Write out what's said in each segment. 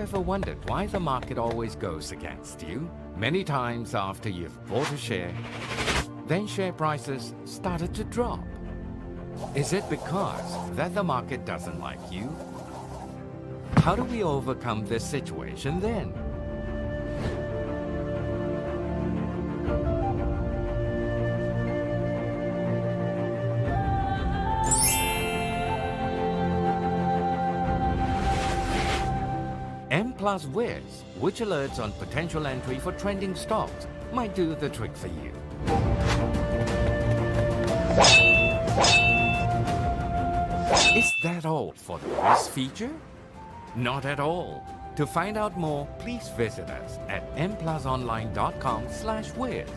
ever wondered why the market always goes against you? Many times after you've bought a share, then share prices started to drop. Is it because that the market doesn't like you? How do we overcome this situation then? M Plus Wiz, which alerts on potential entry for trending stocks, might do the trick for you. Is that all for the Wiz feature? Not at all. To find out more, please visit us at mplusonline.com/wiz.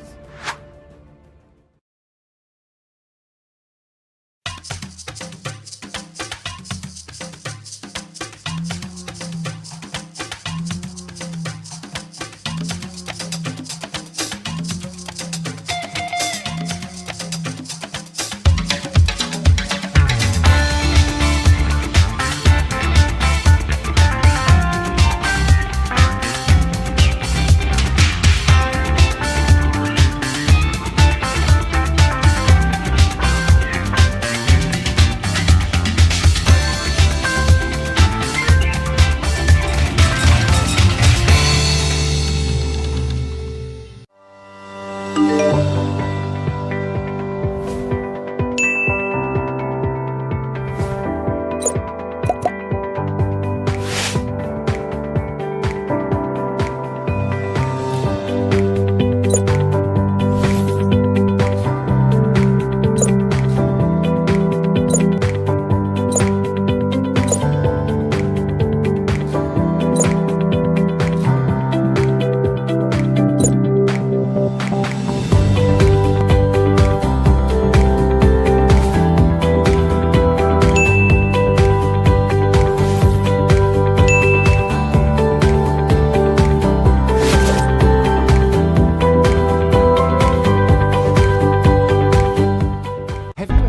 Have you ever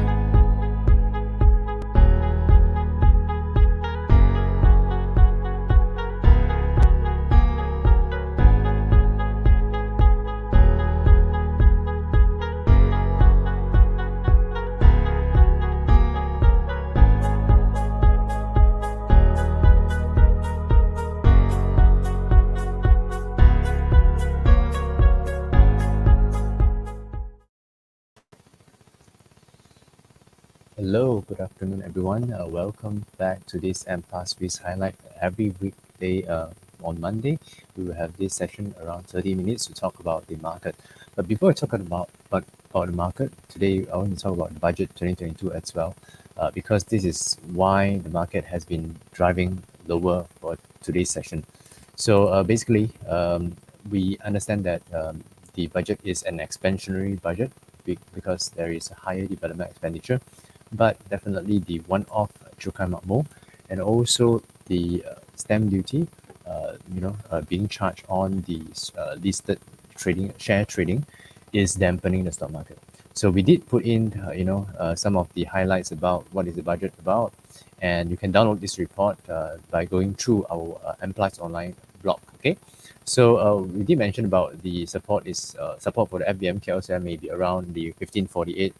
Hello, good afternoon, everyone. Welcome back to this M Plus Wiz highlight. Every weekday on Monday, we will have this session around 30 minutes to talk about the market. But before I talk about the market, today I want to talk about the budget 2022 as well, because this is why the market has been driving lower for today's session. So basically, we understand that the budget is an expansionary budget because there is a higher development expenditure, but definitely the one-off Cukai Makmur and also the stamp duty, being charged on the listed share trading is dampening the stock market. So we did put in, some of the highlights about what is the budget about, and you can download this report by going through our M Plus Online blog. Okay, so we did mention about the support for the FBM KLCI may be around the 1548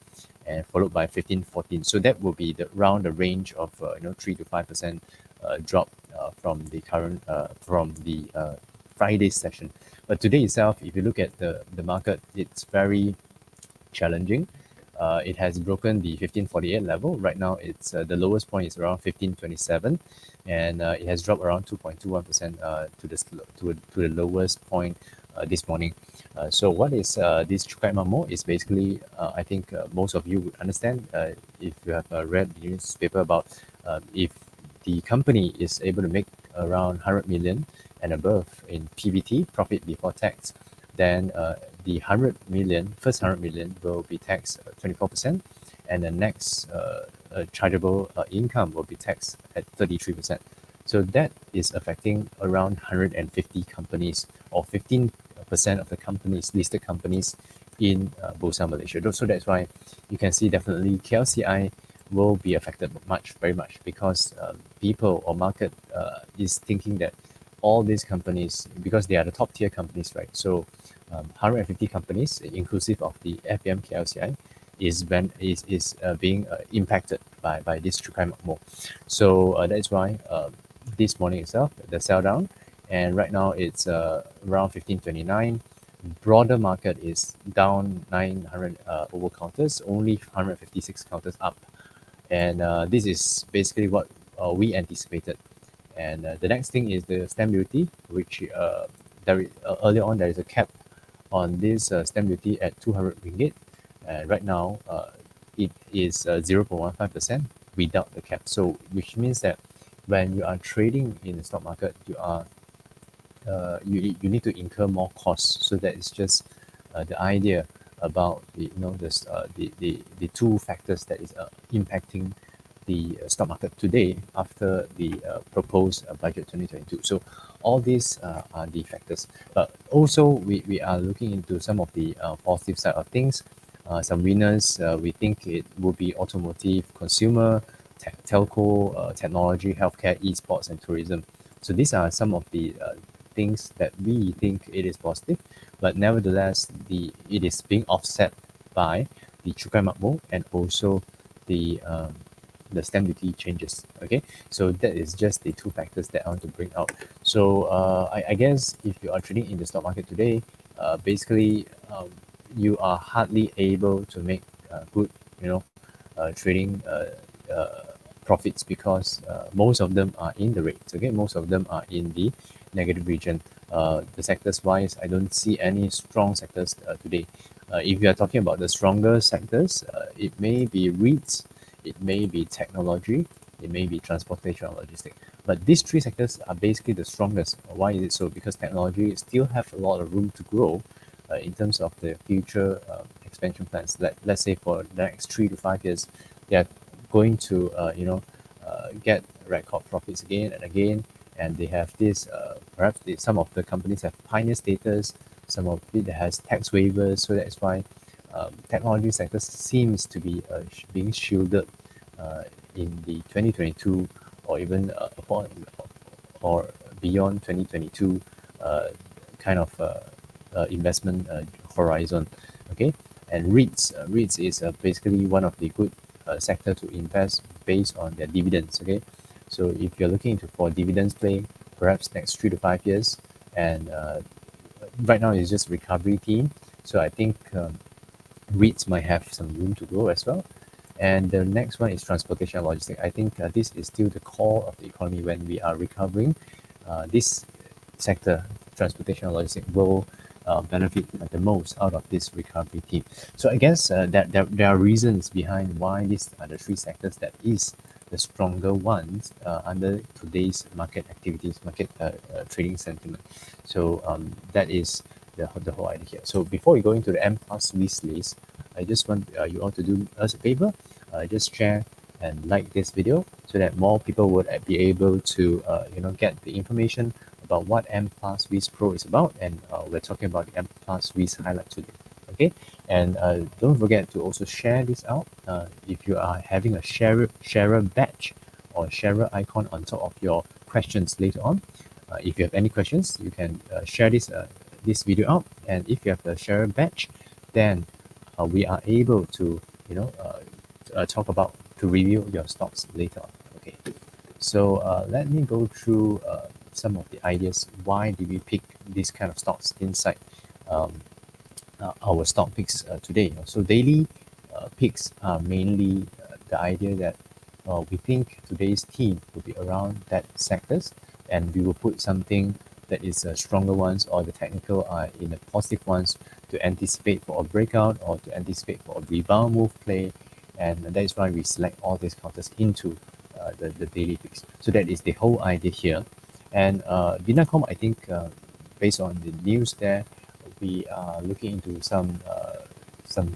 and followed by 1514. So that will be around the range of 3 to 5% drop from the current Friday session. But today itself, if you look at the market, it's very challenging. It has broken the 1548 level. Right now, it's the lowest point is around 1527, and it has dropped around 2.21% to the lowest point this morning. So what is this Cukai Makmur? Is basically, I think most of you would understand if you have read the newspaper about if the company is able to make around 100 million and above in PBT, profit before tax, then the first 100 million will be taxed 24%, and the next chargeable income will be taxed at 33%. So that is affecting around 150 companies, or 15% of the companies, listed companies in Bursa Malaysia. So that's why you can see definitely KLCI will be affected very much, because people or market is thinking that all these companies, because they are the top tier companies, right? So 150 companies, inclusive of the FBM KLCI, is being impacted by this Chukai Makmur. So that's why this morning itself, the sell down, and right now it's around 1529. Broader market is down 900 over counters, only 156 counters up. And this is basically what we anticipated. And the next thing is the stamp duty, which earlier on there is a cap on this stamp duty at 200 ringgit. Right now, it is 0.15% without the cap. So, which means that when you are trading in the stock market, you need to incur more costs. So that is just the idea about the two factors that is impacting the stock market today after the proposed budget 2022. So all these are the factors. But also we are looking into some of the positive side of things. Some winners, we think it will be automotive, consumer, telco, technology, healthcare, esports, and tourism. So these are some of the things that we think it is positive, but nevertheless, it is being offset by the Chukai Makmur and also the stamp duty changes. Okay, so that is just the two factors that I want to bring out. So I guess if you are trading in the stock market today, basically you are hardly able to make good, trading profits because most of them are in the rates. Okay, most of them are in the negative region. The sectors wise, I don't see any strong sectors today. If you are talking about the stronger sectors, it may be REITs, it may be technology, it may be transportation or logistics. But these three sectors are basically the strongest. Why is it so? Because technology still have a lot of room to grow in terms of the future expansion plans. Let's say for the next 3 to 5 years, they are going to get record profits again and again, and they have this perhaps some of the companies have pioneer status, some of it has tax waivers, so that's why technology sector seems to be being shielded in the 2022 or even or beyond 2022 kind of investment horizon. Okay, and REITs is basically one of the good sector to invest based on their dividends. Okay, so if you're looking for dividends play, perhaps next 3 to 5 years, and right now it's just recovery theme. So I think REITs might have some room to grow as well. And the next one is transportation and logistics. I think this is still the core of the economy. When we are recovering, this sector, transportation and logistics, will benefit the most out of this recovery theme. So I guess that there are reasons behind why these are the three sectors that is the stronger ones under today's market activities, market trading sentiment. So that is the whole idea here. So before we go into the M+ wish list, I just want you all to do us a favor, just share and like this video so that more people would be able to get the information about what M+ wish Pro is about, and we're talking about the M+ wish highlight today. Okay, and don't forget to also share this out. If you are having a sharer badge or sharer icon on top of your questions later on, if you have any questions, you can share this video out, and if you have a sharer badge, then we are able to talk about to review your stocks later on. Okay, so let me go through some of the ideas. Why did we pick these kind of stocks inside our stock picks today? So daily picks are mainly the idea that we think today's theme will be around that sectors, and we will put something that is stronger ones, or the technical are in the positive ones, to anticipate for a breakout or to anticipate for a rebound move play. And that is why we select all these counters into the daily picks. So that is the whole idea here. And Vinacom, I think based on the news there, we are looking into some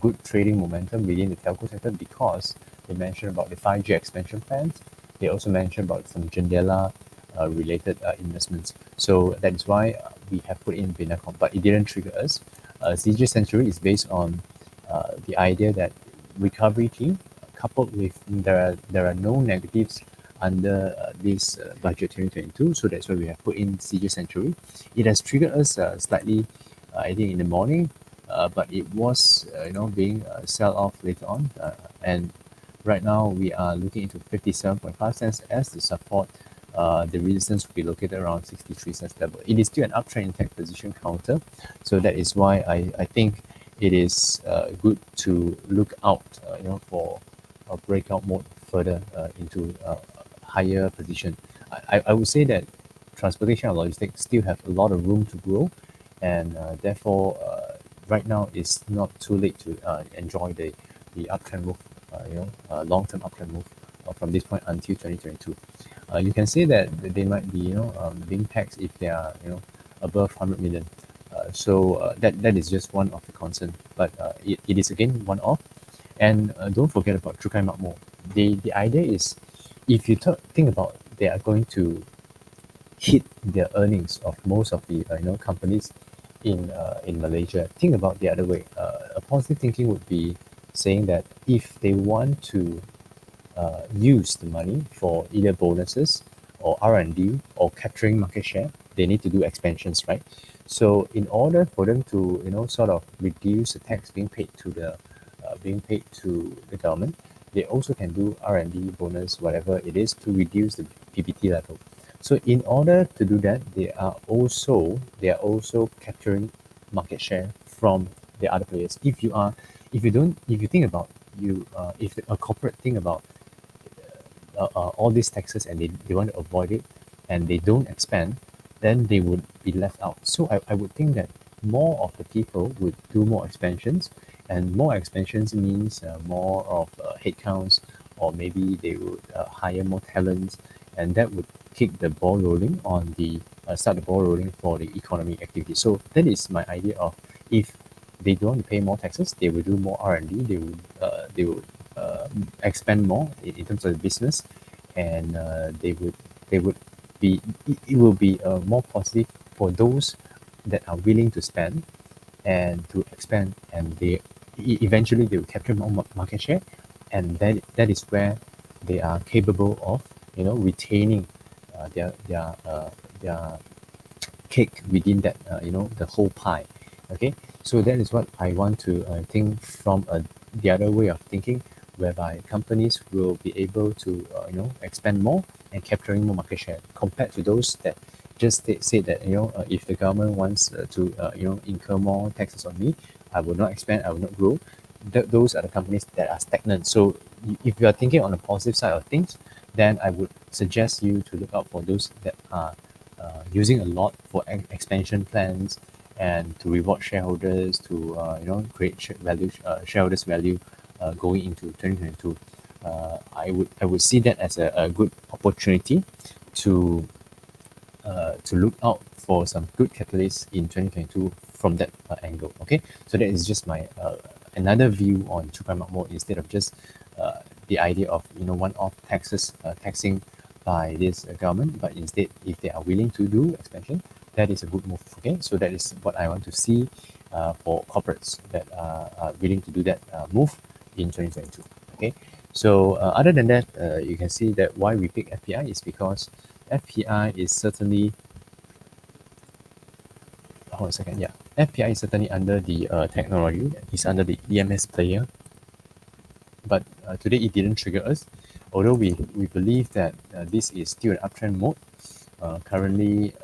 good trading momentum within the telco sector, because they mentioned about the 5G expansion plans. They also mentioned about some Jendela related investments. So that is why we have put in Vinacom, but it didn't trigger us. CG Century is based on the idea that recovery theme, coupled with there are no negatives under this budget 2022. So that's why we have put in CJ Century. It has triggered us slightly, I think, in the morning, but it was being sell off later on, and right now we are looking into 57.5 cents as the support. The resistance will be located around 63 cents level. It is still an uptrend intact position counter, so that is why I think it is good to look out for a breakout mode further into higher position. I would say that transportation and logistics still have a lot of room to grow, and therefore right now it's not too late to enjoy the uptrend move, long-term uptrend move from this point until 2022. You can say that they might be being taxed if they are above 100 million. So that is just one of the concern, but it is again one off. And don't forget about Chukai Makmur. The idea is, if you think about, they are going to hit their earnings of most of the companies in Malaysia. Think about the other way. A positive thinking would be saying that if they want to use the money for either bonuses or R&D or capturing market share, they need to do expansions, right? So in order for them to sort of reduce the tax being paid to the government, they also can do R&D bonus, whatever it is, to reduce the PBT level. So in order to do that, they are also capturing market share from the other players. If you think about if a corporate think about all these taxes and they want to avoid it and they don't expand, then they would be left out. So I would think that more of the people would do more expansions, and more expansions means more of headcounts, or maybe they would hire more talents, and that would kick the ball rolling on the start the ball rolling for the economy activity. So that is my idea of, if they don't want to pay more taxes, they will do more R&D, they would expand more in terms of the business, and they would be, it will be more positive for those that are willing to spend and to expand, and eventually they will capture more market share, and that is where they are capable of retaining their cake within that the whole pie. Okay, so that is what I want to think from the other way of thinking, whereby companies will be able to expand more and capturing more market share, compared to those that just say that if the government wants to incur more taxes on me, I will not expand, I will not grow. Those are the companies that are stagnant. So if you are thinking on the positive side of things, then I would suggest you to look out for those that are using a lot for expansion plans, and to reward shareholders, to create shareholders value going into 2022. I would see that as a good opportunity to look out for some good catalysts in 2022 from that angle. Okay, so that is just my another view on Chukai Makmur, instead of just the idea of one-off taxes taxing by this government, but instead, if they are willing to do expansion, that is a good move. Okay, so that is what I want to see for corporates that are willing to do that move in 2022. Okay, so other than that, you can see that why we pick FPI is because FPI is certainly, hold on a second, yeah, FPI is certainly under the technology, it's under the EMS player, but today it didn't trigger us, although we believe that this is still an uptrend mode. Currently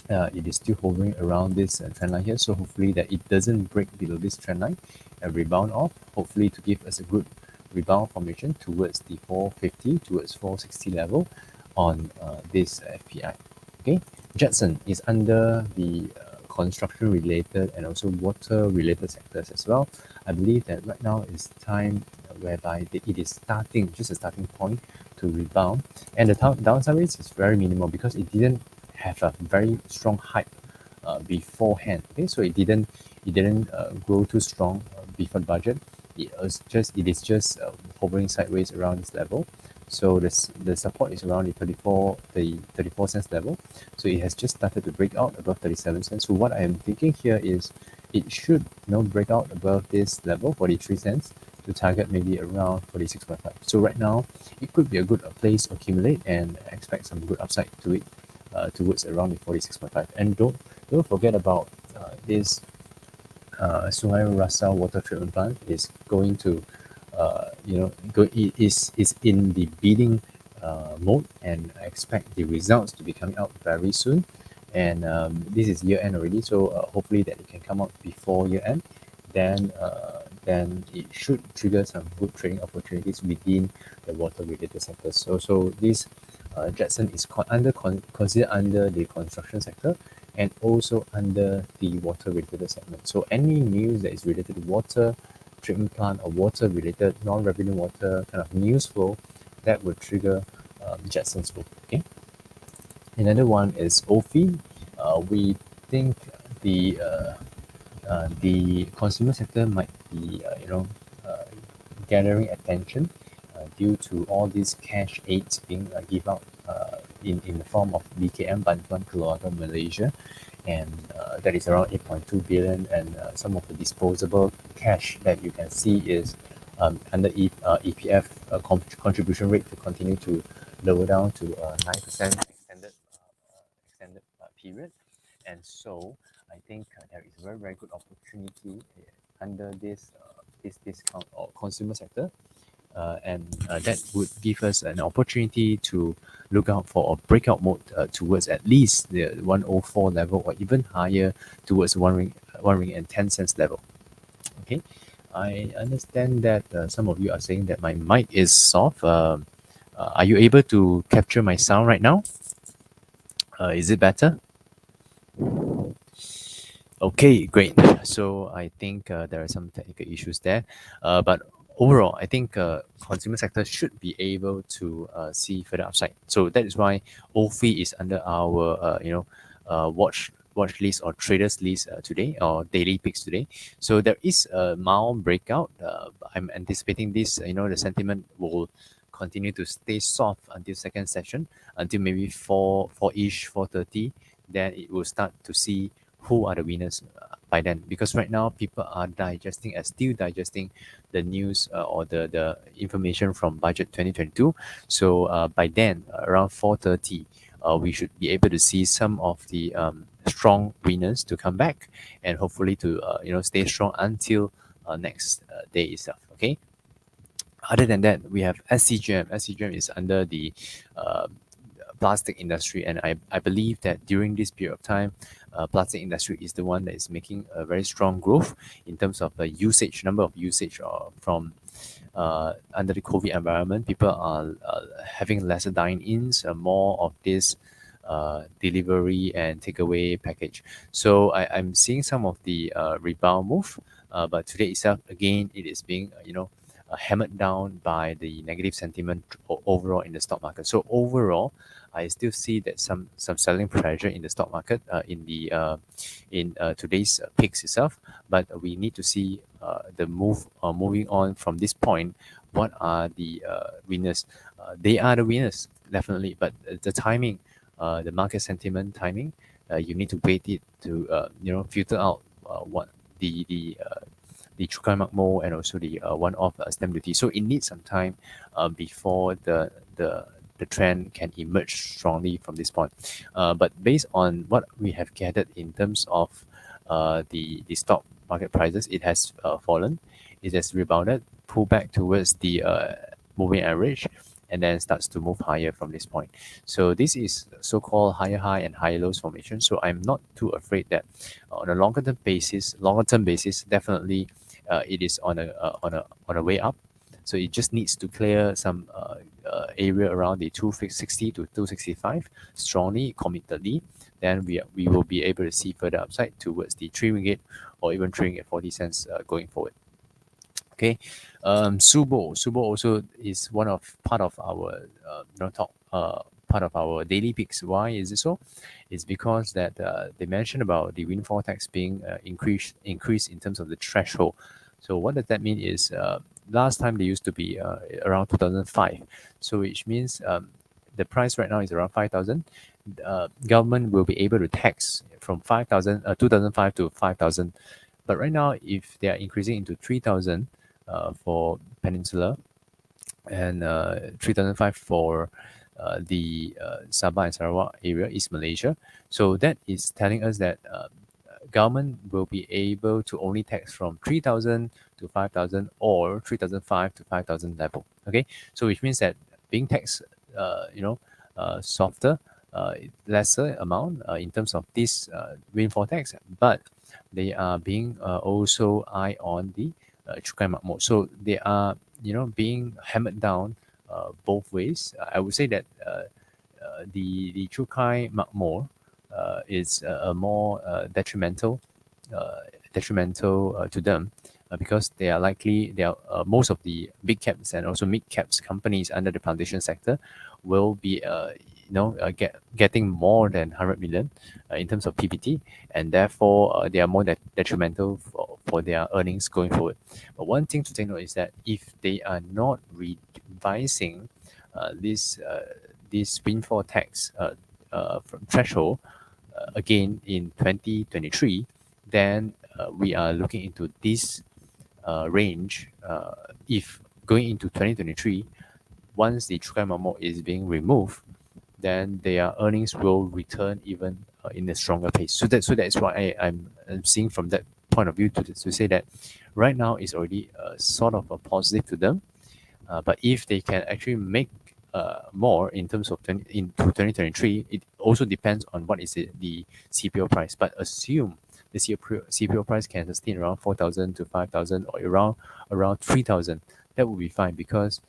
it is still hovering around this trend line here, so hopefully that it doesn't break below this trend line and rebound off, hopefully to give us a good rebound formation towards the 450 towards 460 level on this FPI. Okay, Judson is under the construction related and also water related sectors as well. I believe that right now is time whereby it is starting, just a starting point to rebound, and the downside risk is very minimal because it didn't have a very strong hype beforehand. Okay, so it didn't grow too strong before the budget. It is just hovering sideways around this level. So the support is around the 34 cents level. So it has just started to break out above 37 cents. So what I am thinking here is it should break out above this level, 43 cents, to target maybe around 46.5. So right now, it could be a good place to accumulate and expect some good upside to it towards around the 46.5. And don't forget about this Sungai Rasa water treatment plant is going to, is in the bidding mode, and I expect the results to be coming out very soon. And this is year end already, so hopefully that it can come out before year end. Then it should trigger some good trading opportunities within the water related sectors. So this Jetson is considered under the construction sector and also under the water related segment. So any news that is related to water treatment plant or water related non-revenue water kind of news flow, that will trigger Jetson's book. Okay. Another one is OFI. We think the consumer sector might be gathering attention due to all these cash aids being given out in the form of BKM, Bantuan Keluarga Malaysia, and that is around 8.2 billion, and some of the disposable cash that you can see is under EPF contribution rate to continue to lower down to 9% extended period. And so I think there is a very, very good opportunity under this discount or consumer sector. And that would give us an opportunity to look out for a breakout mode towards at least the 104 level, or even higher towards 1 ring and 10 cents level. Okay, I understand that some of you are saying that my mic is soft. Are you able to capture my sound right now? Is it better? Okay, great. So I think there are some technical issues there, but overall, I think consumer sector should be able to see further upside. So that is why OFI is under our watch list or traders list today, or daily picks today. So there is a mild breakout. I'm anticipating this. The sentiment will continue to stay soft until second session, until maybe 4-ish, 4:30. Then it will start to see who are the winners by then, because right now people are still digesting the news or the information from budget 2022. So by then around 4:30 we should be able to see some of the strong winners to come back, and hopefully to stay strong until next day itself. Okay, other than that, we have SCGM. SCGM is under the plastic industry, and I believe that during this period of time, plastic industry is the one that is making a very strong growth in terms of the number of usage from under the COVID environment. People are having lesser dine-ins, more of this delivery and takeaway package. So I'm seeing some of the rebound move, but today itself, again, it is being hammered down by the negative sentiment overall in the stock market. So overall, I still see that some selling pressure in the stock market in today's picks itself. But we need to see the moving on from this point. What are the winners? They are the winners, definitely. But the timing, the market sentiment timing, you need to wait it to filter out what the Cukai Makmur and also the one-off stamp duty. So it needs some time before the trend can emerge strongly from this point. But based on what we have gathered in terms of the stock market prices, it has fallen. It has rebounded, pulled back towards the moving average, and then starts to move higher from this point. So this is so-called higher high and higher lows formation. So I'm not too afraid that on a longer term basis, definitely it is on a way up. So it just needs to clear some area around the 260 to 265 strongly, committedly. Then we will be able to see further upside towards the 3 ringgit or even 3 ringgit 40 cents going forward. Okay, Subo also is part of our part of our daily picks. Why is it so? It's because that they mentioned about the windfall tax being increased in terms of the threshold. So what does that mean is last time they used to be around 2005. So which means the price right now is around 5,000. Government will be able to tax from 2005 to 5,000. But right now, if they are increasing into 3,000, for Peninsula, and 3,500 for the Sabah and Sarawak area, East Malaysia. So that is telling us that government will be able to only tax from 3,000 to 5,000 or 3,500 to 5,000 level. Okay, so which means that being taxed, softer, lesser amount in terms of this windfall tax, but they are being also eye on the cukai makmur. So they are being hammered down both ways. I would say that the cukai makmur is a more detrimental to them because they are likely most of the big caps and also mid caps companies under the plantation sector will be getting more than 100 million in terms of PBT, and therefore they are more detrimental for their earnings going forward. But one thing to take note is that if they are not revising this windfall tax from threshold again in 2023, then we are looking into this range. If going into 2023, once the cukai makmur is being removed, then their earnings will return even in a stronger pace. So that's why I'm seeing from that point of view to say that right now is already sort of a positive to them. But if they can actually make more in terms of into 2023, it also depends on what is the CPO price. But assume the CPO price can sustain around 4,000 to 5,000 or around 3,000. That would be fine because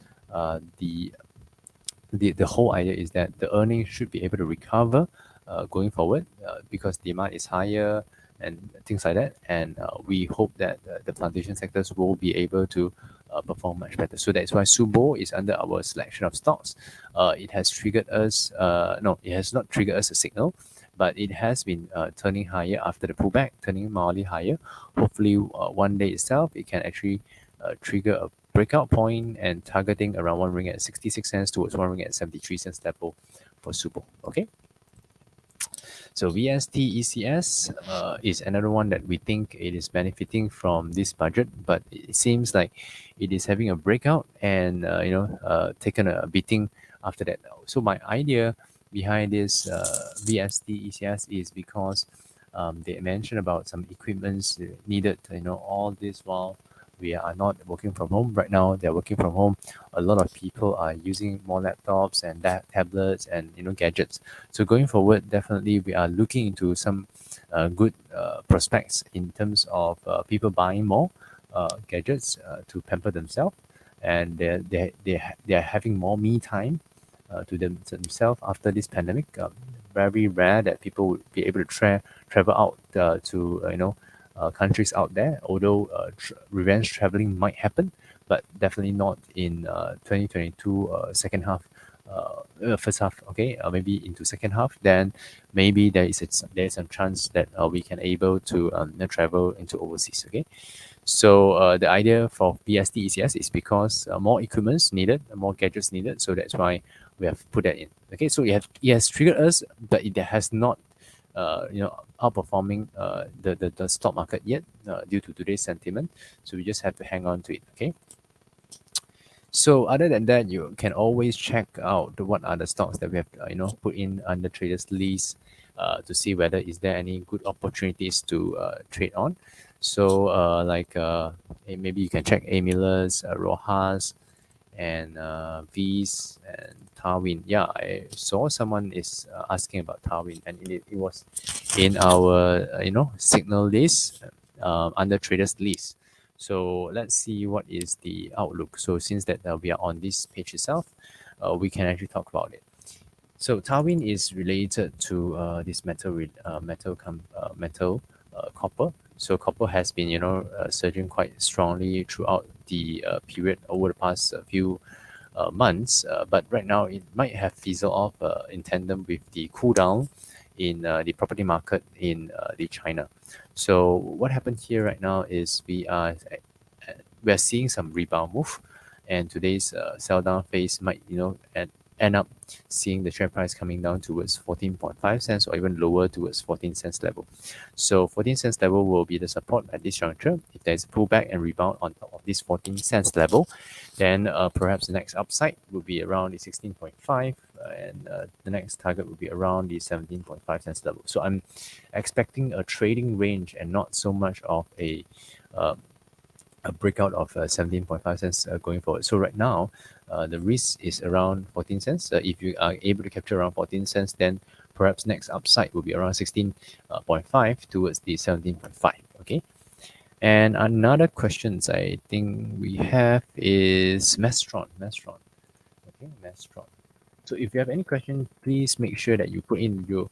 the whole idea is that the earnings should be able to recover going forward because demand is higher and things like that. And we hope that the plantation sectors will be able to perform much better. So that's why Subo is under our selection of stocks. It has triggered us, no, it has not triggered us a signal, but it has been turning higher after the pullback, turning mildly higher. Hopefully, one day itself, it can actually trigger a breakout point and targeting around 1 ring at 66 cents towards 1 ring at 73 cents level for Subo. Okay. So VST ECS is another one that we think it is benefiting from this budget, but it seems like it is having a breakout and taken a beating after that. So my idea behind this VST ECS is because they mentioned about some equipments needed. All this while we are not working from home right now. They're working from home. A lot of people are using more laptops and tablets and gadgets. So going forward, definitely we are looking into some good prospects in terms of people buying more gadgets to pamper themselves, and they are having more me time to themselves after this pandemic. Very rare that people would be able to travel out to countries out there, although revenge traveling might happen, but definitely not in 2022 second half, first half, okay, maybe into second half, then maybe there's some chance that we can able to travel into overseas, okay. So the idea for VST ECS is because more equipments needed, more gadgets needed, so that's why we have put that in, okay. So it has triggered us, but it has not outperforming the stock market yet due to today's sentiment. So we just have to hang on to it, okay? So other than that, you can always check out what are the stocks that we have put in under traders list to see whether is there any good opportunities to trade on. So maybe you can check A. Miller's, Rojas, and V's and Tarwin. Yeah, I saw someone is asking about Tarwin, and it was in our signal list under traders list. So let's see what is the outlook. So since that we are on this page itself, we can actually talk about it. So Tarwin is related to this metal copper. So copper has been surging quite strongly throughout the period over the past few months, but right now it might have fizzled off in tandem with the cool down in the property market in the China. So what happened here right now is we are seeing some rebound move, and today's sell down phase might end up seeing the share price coming down towards 14.5 cents or even lower towards 14 cents level. So 14 cents level will be the support at this juncture. If there's a pullback and rebound on top of this 14 cents level, then perhaps the next upside will be around the 16.5 and the next target will be around the 17.5 cents level. So I'm expecting a trading range and not so much of uh, a breakout of 17.5 cents going forward. So right now, the risk is around 14 cents. If you are able to capture around 14 cents, then perhaps next upside will be around 16.5 towards the 17.5. Okay. And another questions I think we have is Mestron. Okay, Mestron. So if you have any question, please make sure that you put in your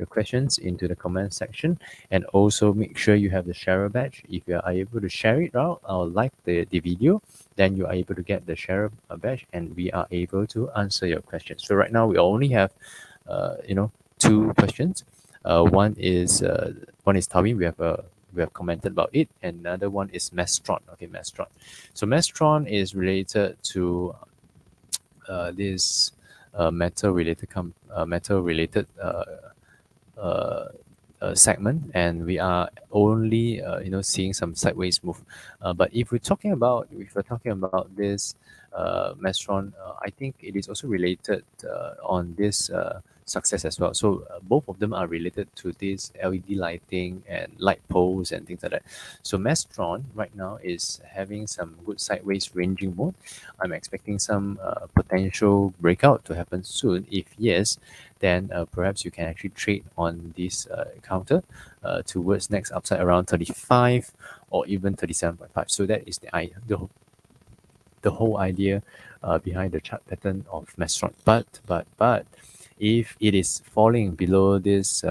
questions into the comment section, and also make sure you have the sharer badge. If you are able to share it out or like the video, then you are able to get the sharer badge, and we are able to answer your questions. So right now we only have two questions. One is Tawin. We have commented about it, and another one is Mestron. Okay, Mestron. So Mestron is related to this metal related segment, and we are only seeing some sideways move. But if we're talking about this Mestron, I think it is also related on this success as well. So both of them are related to this LED lighting and light poles and things like that. So Mestron right now is having some good sideways ranging mode. I'm expecting some potential breakout to happen soon. If yes, then perhaps you can actually trade on this counter towards next upside around 35 or even 37.5. So that is the whole idea behind the chart pattern of Mestron. But if it is falling below this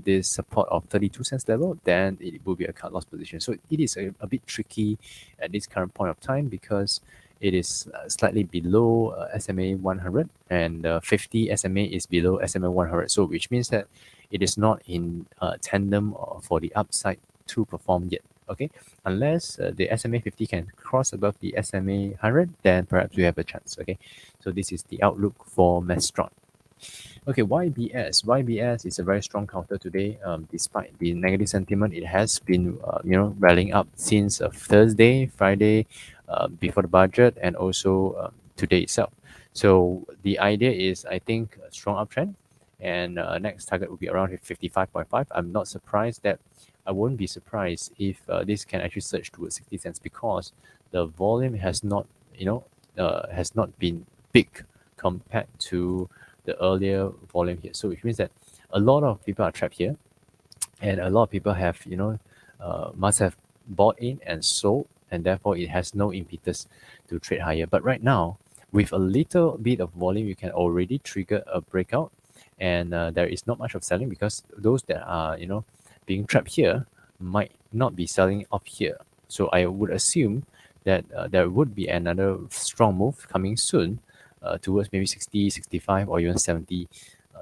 this support of 32 cents level, then it will be a cut loss position. So it is a bit tricky at this current point of time, because it is slightly below SMA 100, and 50 SMA is below SMA 100. So which means that it is not in tandem for the upside to perform yet. Okay, unless the SMA 50 can cross above the SMA 100, then perhaps we have a chance. Okay, so this is the outlook for Mestron. Okay, YBS is a very strong counter today. Despite the negative sentiment, it has been rallying up since Thursday, Friday, before the budget, and also today itself. So the idea is, I think, a strong uptrend, and next target will be around 55.5. I won't be surprised if this can actually surge towards 60 cents, because the volume has not been big compared to the earlier volume here. So which means that a lot of people are trapped here, and a lot of people have must have bought in and sold, and therefore it has no impetus to trade higher. But right now, with a little bit of volume, you can already trigger a breakout, and there is not much of selling, because those that are being trapped here might not be selling off here. So I would assume that there would be another strong move coming soon towards maybe 60, 65, or even 70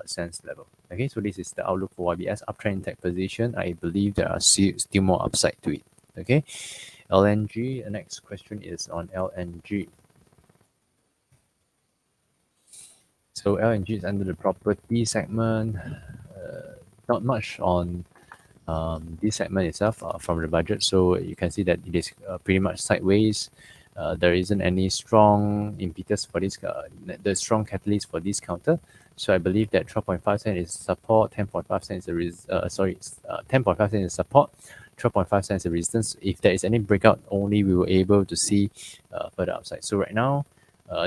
cents level. Okay, so this is the outlook for YBS uptrend tech position. I believe there are still more upside to it. Okay, LNG. The next question is on LNG. So LNG is under the property segment. Not much on this segment itself from the budget. So you can see that it is pretty much sideways. There isn't any strong impetus for this, the strong catalyst for this counter. So I believe that 12.5 cents is support, 10.5 cents is 10.5 cents is support, 12.5 cents is resistance. If there is any breakout, only we were able to see further upside. So right now,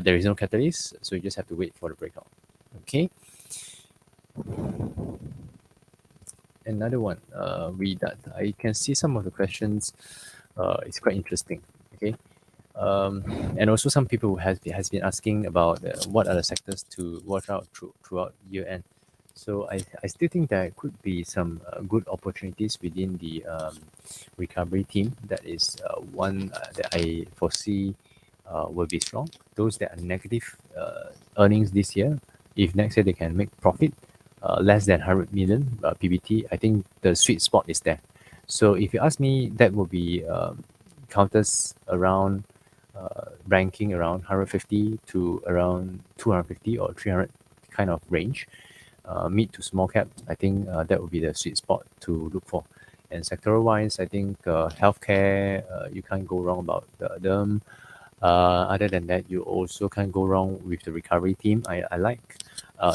there is no catalyst, so you just have to wait for the breakout. Okay. Another one, I can see some of the questions. It's quite interesting. Okay. And also some people has been asking about what are the sectors to watch out throughout year end. So I still think there could be some good opportunities within the recovery team. That is one that I foresee will be strong. Those that are negative earnings this year, if next year they can make profit less than 100 million PBT, I think the sweet spot is there. So if you ask me, that will be counters around ranking around 150 to around 250 or 300 kind of range. Mid to small cap, I think that would be the sweet spot to look for. And sectoral wise, I think healthcare, you can't go wrong about them. Other than that, you also can't go wrong with the recovery team. I like.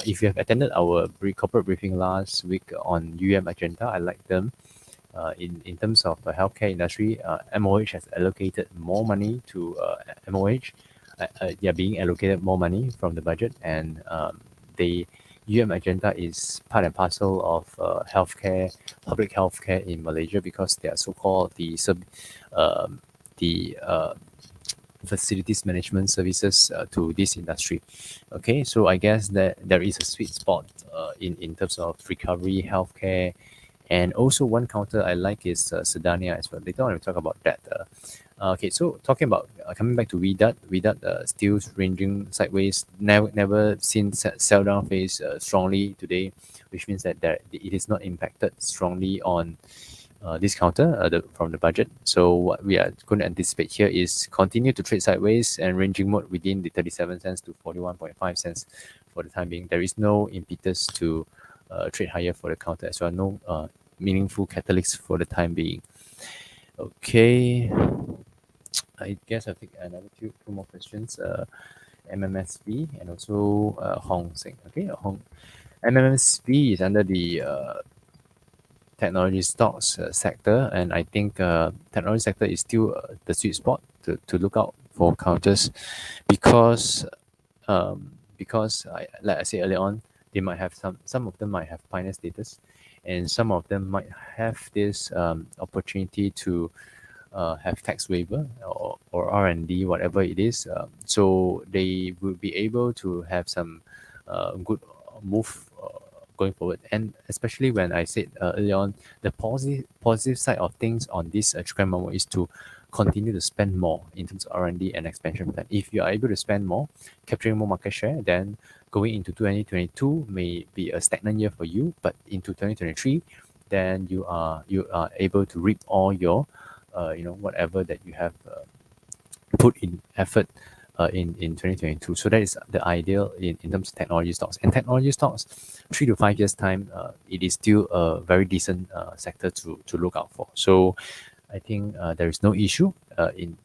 If you have attended our corporate briefing last week on agenda, I like them. In terms of the healthcare industry, MOH has allocated more money to MOH. They are being allocated more money from the budget, and they agenda is part and parcel of healthcare, public healthcare in Malaysia, because they are so-called the facilities management services to this industry. Okay, so I guess that there is a sweet spot in terms of recovery, healthcare, and also one counter I like is Sedania as well. Later on, we'll talk about that. Okay, so talking about coming back to VDAT still ranging sideways. Never seen sell down phase strongly today, which means that it is not impacted strongly on this counter from the budget. So what we are going to anticipate here is continue to trade sideways and ranging mode within the 37 cents to 41.5 cents for the time being. There is no impetus to trade higher for the counter as well. No meaningful catalyst for the time being. Okay, I guess I'll take another two more questions. MMSB and also Hong Seng. Okay, MMSB is under the technology stocks sector, and I think technology sector is still the sweet spot to look out for counters, because like I said earlier on, they might have some of them might have pioneer status, and some of them might have this opportunity to have tax waiver or R&D, whatever it is. So they will be able to have some good move going forward. And especially when I said earlier on, the positive side of things on this Chicken Momo is to continue to spend more in terms of R&D and expansion plan. If you are able to spend more, capturing more market share, then going into 2022 may be a stagnant year for you, but into 2023, then you are able to reap all your whatever that you have put in effort in 2022. So that is the ideal in terms of technology stocks. And technology stocks, 3 to 5 years time, it is still a very decent sector to look out for. So I think there is no issue in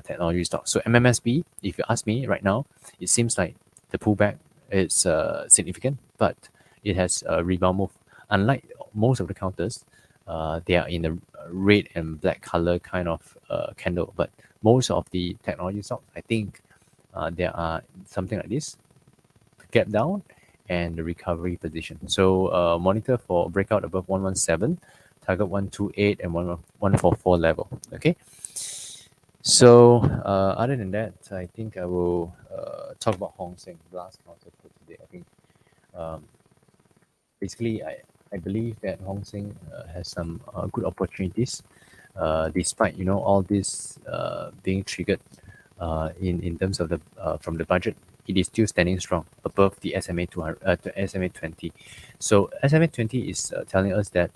technology stocks. So MMSB, if you ask me right now, it seems like the pullback is significant, but it has a rebound move. Unlike most of the counters, they are in the red and black color kind of candle, but most of the technology stocks, I think there are something like this, gap down and the recovery position. So monitor for breakout above 117, target 128 and 144 level. Okay. So other than that, I think I will talk about Hong Seng, last counter for today. I think basically I believe that Hong Seng has some good opportunities, despite all this being triggered in terms of the from the budget. It is still standing strong above the SMA 200 to SMA 20. So SMA 20 is telling us that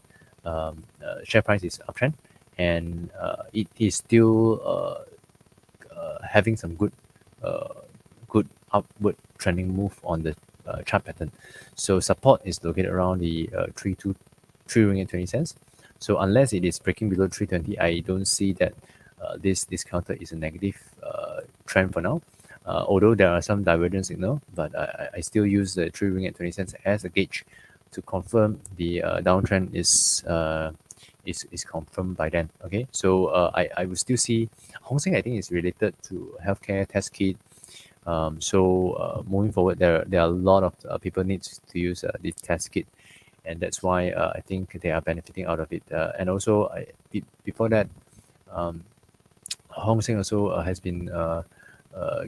share price is uptrend, and it is still having some good upward trending move on the chart pattern. So support is located around the 3 ringgit 20 cents. So unless it is breaking below 320, I don't see that this counter is a negative trend for now. Although there are some divergence signal, but I still use the 3 ringgit 20 cents as a gauge to confirm the downtrend is confirmed by then. Okay, so I will still see Hong Seng. I think is related to healthcare test kit. So moving forward, there are a lot of people need to use this test kit, and that's why I think they are benefiting out of it. And also, before that, Hong Seng also has been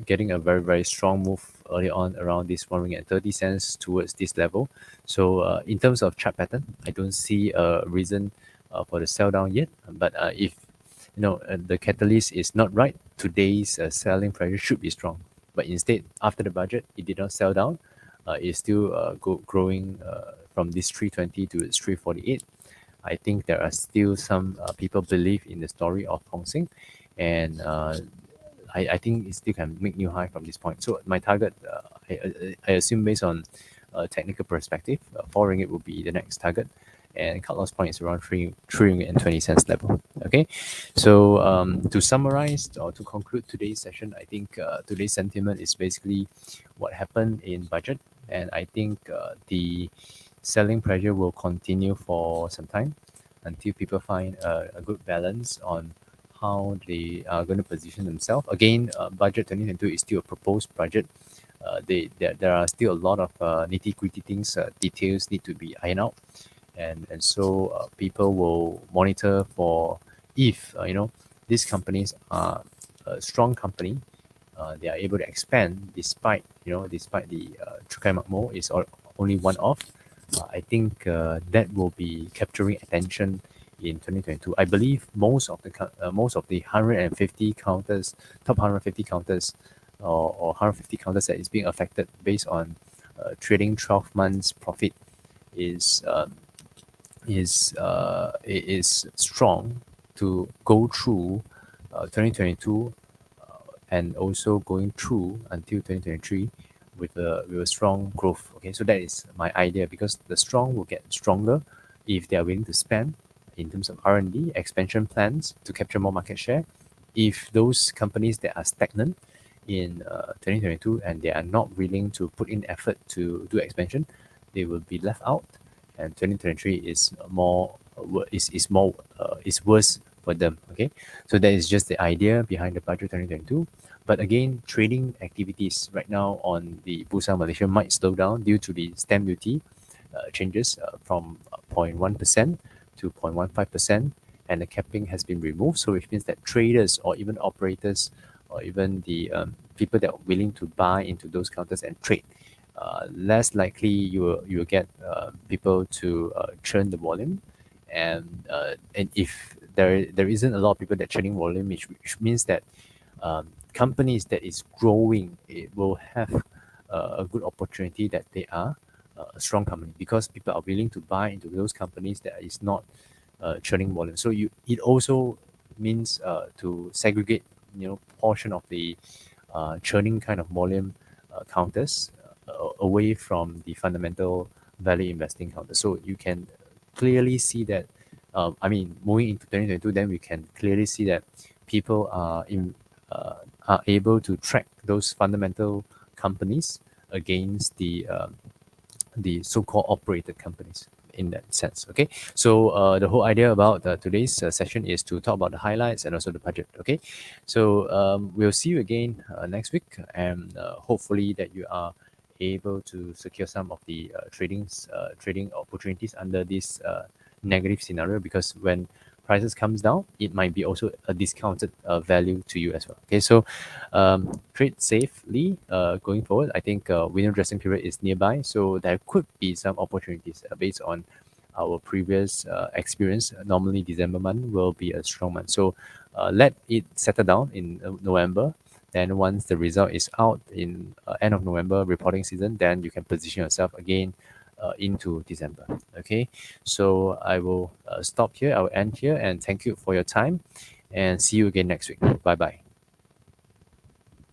getting a very, very strong move early on around this 1 ringgit 30 cents towards this level. So in terms of chart pattern, I don't see a reason for the sell down yet. But if the catalyst is not right, today's selling pressure should be strong. But instead, after the budget, it did not sell down. It's still growing from this 320 to its 348. I think there are still some people believe in the story of Hong Seng, and I think it still can make new high from this point. So my target, I assume based on technical perspective, 4 ringgit will be the next target, and cut loss point is around 3 ringgit and 20 cents level. Okay, so to summarize or to conclude today's session, I think today's sentiment is basically what happened in budget, and I think the selling pressure will continue for some time until people find a good balance on how they are going to position themselves. Again, budget 2022 is still a proposed budget. There are still a lot of nitty-gritty things, details need to be ironed out, and so people will monitor for if these companies are a strong company, they are able to expand despite the Cukai Makmur is only one off. I think that will be capturing attention in 2022. I believe most of the 150 counters, top 150 counters, or 150 counters that is being affected based on trading 12 months profit is strong to go through 2022 and also going through until 2023 with a strong growth. Okay, so that is my idea, because the strong will get stronger if they are willing to spend in terms of R&D expansion plans to capture more market share. If those companies that are stagnant in 2022 and they are not willing to put in effort to do expansion, they will be left out, and 2023 is worse for them. Okay, so that is just the idea behind the budget 2022. But again, trading activities right now on the Bursa Malaysia might slow down due to the stamp duty changes from 0.1% to 0.15%, and the capping has been removed. So which means that traders or even operators or even the people that are willing to buy into those counters and trade, less likely you will get people to churn the volume, and if there isn't a lot of people that churning volume, which means that companies that is growing, it will have a good opportunity that they are a strong company, because people are willing to buy into those companies that is not churning volume. So it also means to segregate portion of the churning kind of volume counters away from the fundamental value investing counter. So you can clearly see that moving into 2022, then we can clearly see that people are able to track those fundamental companies against the so-called operated companies in that sense. Okay, so the whole idea about today's session is to talk about the highlights and also the budget. Okay, so we'll see you again next week, and hopefully that you are able to secure some of the trading opportunities under this negative scenario, because when prices comes down, it might be also a discounted value to you as well. Okay, so trade safely going forward. I think winter dressing period is nearby, so there could be some opportunities based on our previous experience. Normally December month will be a strong month, so let it settle down in November. Then once the result is out in end of November reporting season, then you can position yourself again into December. Okay, so I will stop here. I will end here, and thank you for your time, and see you again next week. Bye bye.